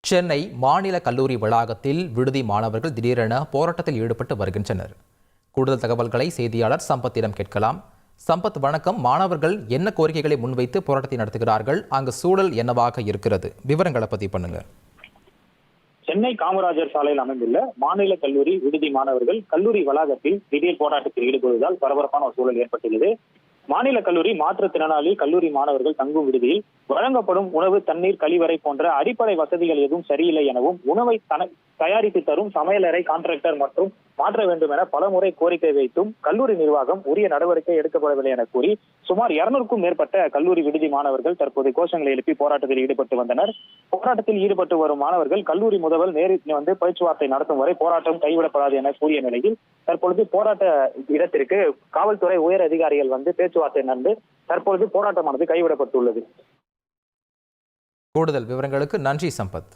சென்னை மாநில கல்லூரி வளாகத்தில் விடுதி மாணவர்கள் திடீரென போராட்டத்தில் ஈடுபட்டு வருகின்றனர். கூடுதல் தகவல்களை செய்தியாளர் சம்பத்திடம் கேட்கலாம். சம்பத், வணக்கம். மாணவர்கள் என்ன கோரிக்கைகளை முன்வைத்து போராட்டத்தை நடத்துகிறார்கள்? அங்கு சூழல் என்னவாக இருக்கிறது? விவரங்களை பதிவு பண்ணுங்க. சென்னை காமராஜர் சாலையில் அமைந்துள்ள மாநில கல்லூரி விடுதி மாணவர்கள் கல்லூரி வளாகத்தில் திடீர் போராட்டத்தில் ஈடுபடுவதால் பரபரப்பான ஒரு சூழல் ஏற்பட்டுள்ளது. மாநில கல்லூரி மாற்றுத்திறனாளி கல்லூரி மாணவர்கள் தங்கும் விடுதியில் வழங்கப்படும் உணவு, தண்ணீர், கழிவறை போன்ற அடிப்படை வசதிகள் எதுவும் சரியில்லை எனவும் உணவை தயாரித்து தரும் சமையலறை கான்ட்ராக்டர் மற்றும் மாற்ற வேண்டும் என பலமுறை கோரிக்கை வைத்தும் கல்லூரி நிர்வாகம் உரிய நடவடிக்கை எடுக்கப்படவில்லை என கூறி சுமார் 200க்கும் மேற்பட்ட கல்லூரி விடுதி மாணவர்கள் தற்போது கோஷங்களை எழுப்பி போராட்டத்தில் ஈடுபட்டு வந்தனர். போராட்டத்தில் ஈடுபட்டு வரும் மாணவர்கள் கல்லூரி முதல்வர் நேரில் பேச்சுவார்த்தை நடத்தும் வரை போராட்டம் கைவிடப்படாது என கூறிய நிலையில் தற்பொழுது போராட்ட இடத்திற்கு காவல்துறை உயர் அதிகாரிகள் பேச்சுவார்த்தை நடந்து தற்பொழுது போராட்டமானது கைவிடப்பட்டுள்ளது. கூடுதல் விவரங்களுக்கு நன்றி சம்பத்.